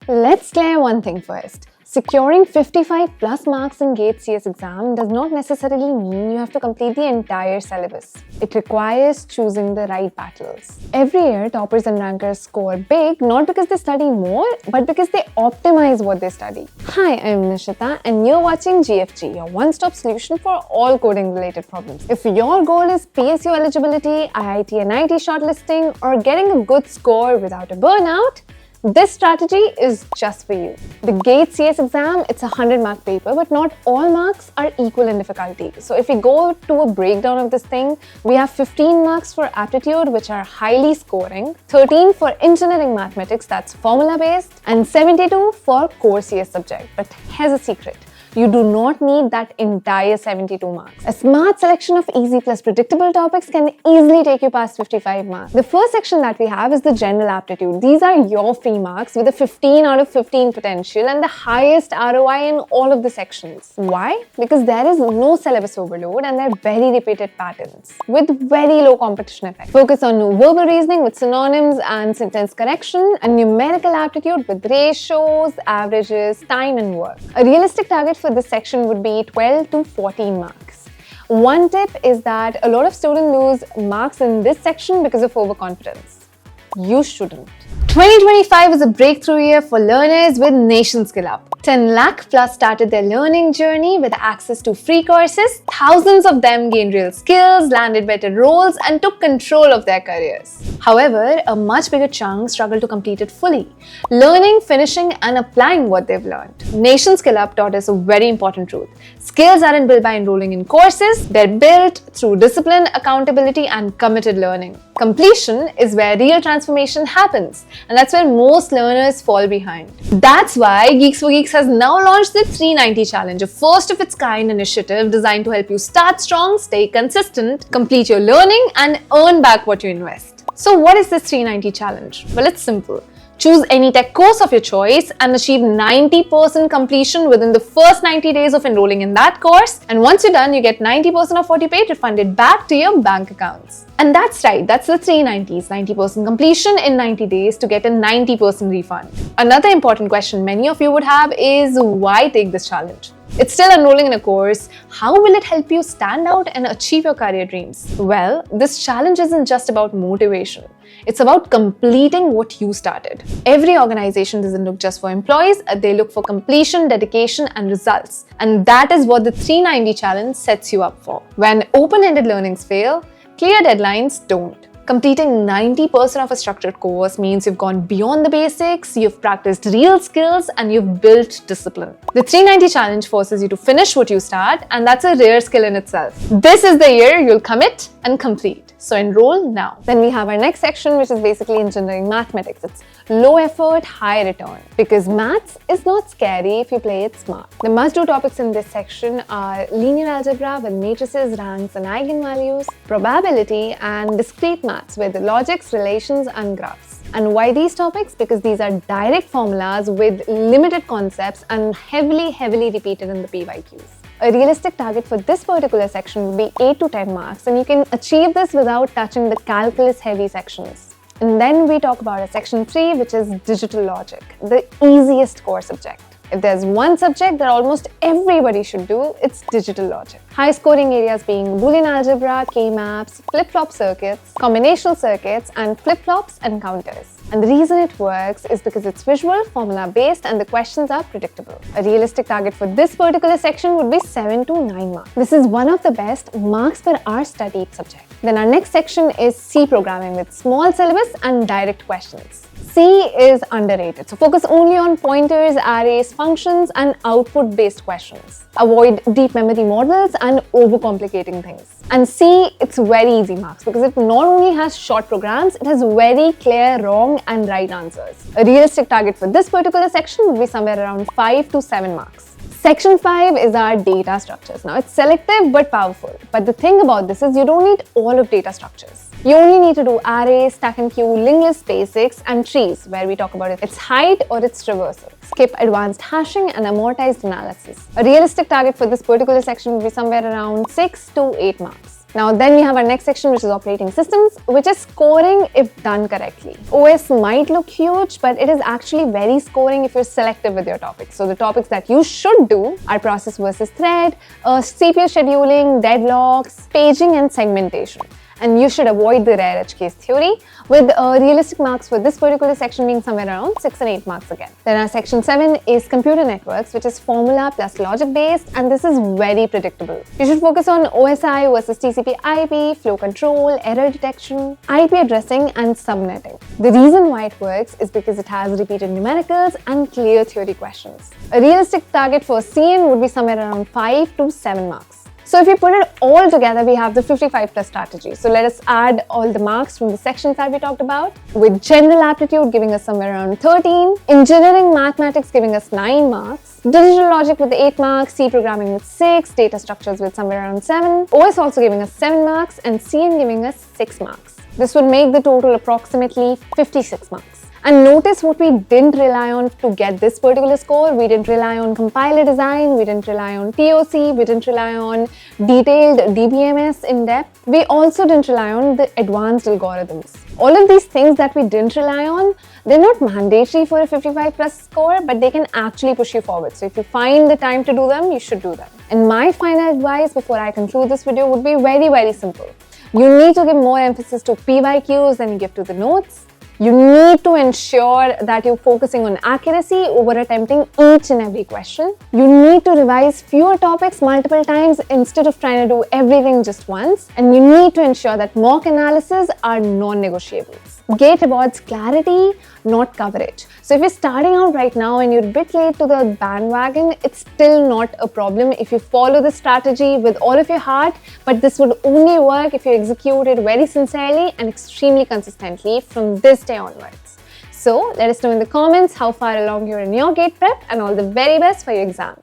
Let's clear one thing first. Securing 55 plus marks in GATE CS exam does not necessarily mean you have to complete the entire syllabus. It requires choosing the right battles. Every year, toppers and rankers score big not because they study more, but because they optimize what they study. Hi, I'm Nishita and you're watching GFG, your one-stop solution for all coding-related problems. If your goal is PSU eligibility, IIT and IT shortlisting, or getting a good score without a burnout, this strategy is just for you. The GATE CS exam, it's a 100-mark paper, but not all marks are equal in difficulty. So if we go to a breakdown of this thing, we have 15 marks for aptitude, which are highly scoring, 13 for engineering mathematics, that's formula-based, and 72 for core CS subject. But here's a secret. You do not need that entire 72 marks. A smart selection of easy plus predictable topics can easily take you past 55 marks. The first section that we have is the general aptitude. These are your free marks with a 15 out of 15 potential and the highest ROI in all of the sections. Why? Because there is no syllabus overload and they're very repeated patterns with very low competition effect. Focus on verbal reasoning with synonyms and sentence correction, and numerical aptitude with ratios, averages, time and work. A realistic target for this section would be 12 to 14 marks. One tip is that a lot of students lose marks in this section because of overconfidence. You shouldn't. 2025 was a breakthrough year for learners with Nation Skill Up. 10 lakh plus started their learning journey with access to free courses. Thousands of them gained real skills, landed better roles, and took control of their careers. However, a much bigger chunk struggled to complete it fully, learning, finishing, and applying what they've learned. Nation Skill Up taught us a very important truth. Skills aren't built by enrolling in courses, they're built through discipline, accountability, and committed learning. Completion is where real transformation happens, and that's where most learners fall behind. That's why Geeks for Geeks has now launched the 390 Challenge, a first-of-its-kind initiative designed to help you start strong, stay consistent, complete your learning, and earn back what you invest. So what is this 390 Challenge? Well, it's simple. Choose any tech course of your choice and achieve 90% completion within the first 90 days of enrolling in that course. And once you're done, you get 90% of what you paid refunded back to your bank accounts. And that's right, that's the 390s, 90% completion in 90 days to get a 90% refund. Another important question many of you would have is, why take this challenge? It's still enrolling in a course. How will it help you stand out and achieve your career dreams? Well, this challenge isn't just about motivation. It's about completing what you started. Every organization doesn't look just for employees, they look for completion, dedication, and results. And that is what the 390 Challenge sets you up for. When open-ended learnings fail, clear deadlines don't. Completing 90% of a structured course means you've gone beyond the basics, you've practiced real skills, and you've built discipline. The 390 Challenge forces you to finish what you start, and that's a rare skill in itself. This is the year you'll commit and complete. So enroll now. Then we have our next section, which is basically engineering mathematics. It's low effort, high return. Because maths is not scary if you play it smart. The must-do topics in this section are linear algebra with matrices, ranks, and eigenvalues, probability, and discrete maths with logics, relations, and graphs. And why these topics? Because these are direct formulas with limited concepts and heavily repeated in the PYQs. A realistic target for this particular section would be 8 to 10 marks, and you can achieve this without touching the calculus-heavy sections. And then we talk about a section 3, which is digital logic, the easiest core subject. If there's one subject that almost everybody should do, it's digital logic. High scoring areas being Boolean algebra, K-maps, flip-flop circuits, combinational circuits, and flip-flops and counters. And the reason it works is because it's visual, formula-based, and the questions are predictable. A realistic target for this particular section would be 7 to 9 marks. This is one of the best marks per hour studied subject. Then our next section is C programming with small syllabus and direct questions. C is underrated, so focus only on pointers, arrays, functions, and output-based questions. Avoid deep memory models and overcomplicating things. And C, it's very easy marks because it not only has short programs, it has very clear wrong and right answers. A realistic target for this particular section would be somewhere around 5 to 7 marks. Section 5 is our data structures. Now, it's selective but powerful. But the thing about this is you don't need all of data structures. You only need to do arrays, stack and queue, linked list basics, and trees, where we talk about its height or its traversal. Skip advanced hashing and amortized analysis. A realistic target for this particular section would be somewhere around 6 to 8 marks. Now then we have our next section, which is operating systems, which is scoring if done correctly. OS might look huge, but it is actually very scoring if you're selective with your topics. So the topics that you should do are process versus thread, CPU scheduling, deadlocks, paging and segmentation. And you should avoid the rare edge case theory, with realistic marks for this particular section being somewhere around 6 and 8 marks again. Then our section 7 is computer networks, which is formula plus logic based, and this is very predictable. You should focus on OSI versus TCP IP, flow control, error detection, IP addressing and subnetting. The reason why it works is because it has repeated numericals and clear theory questions. A realistic target for CN would be somewhere around 5 to 7 marks. So if you put it all together, we have the 55 plus strategy. So let us add all the marks from the sections that we talked about, with general aptitude giving us somewhere around 13, engineering mathematics giving us 9 marks, digital logic with 8 marks, C programming with 6, data structures with somewhere around 7, OS also giving us 7 marks, and CN giving us 6 marks. This would make the total approximately 56 marks. And notice what we didn't rely on to get this particular score. We didn't rely on compiler design, we didn't rely on POC, we didn't rely on detailed DBMS in depth. We also didn't rely on the advanced algorithms. All of these things that we didn't rely on, they're not mandatory for a 55 plus score, but they can actually push you forward. So if you find the time to do them, you should do them. And my final advice before I conclude this video would be very, very simple. You need to give more emphasis to PYQs than you give to the notes. You need to ensure that you're focusing on accuracy over attempting each and every question. You need to revise fewer topics multiple times instead of trying to do everything just once. And you need to ensure that mock analysis are non-negotiables. GATE rewards clarity, not coverage. So if you're starting out right now and you're a bit late to the bandwagon, it's still not a problem if you follow the strategy with all of your heart, but this would only work if you execute it very sincerely and extremely consistently from this day onwards. So let us know in the comments how far along you're in your GATE prep, and all the very best for your exam.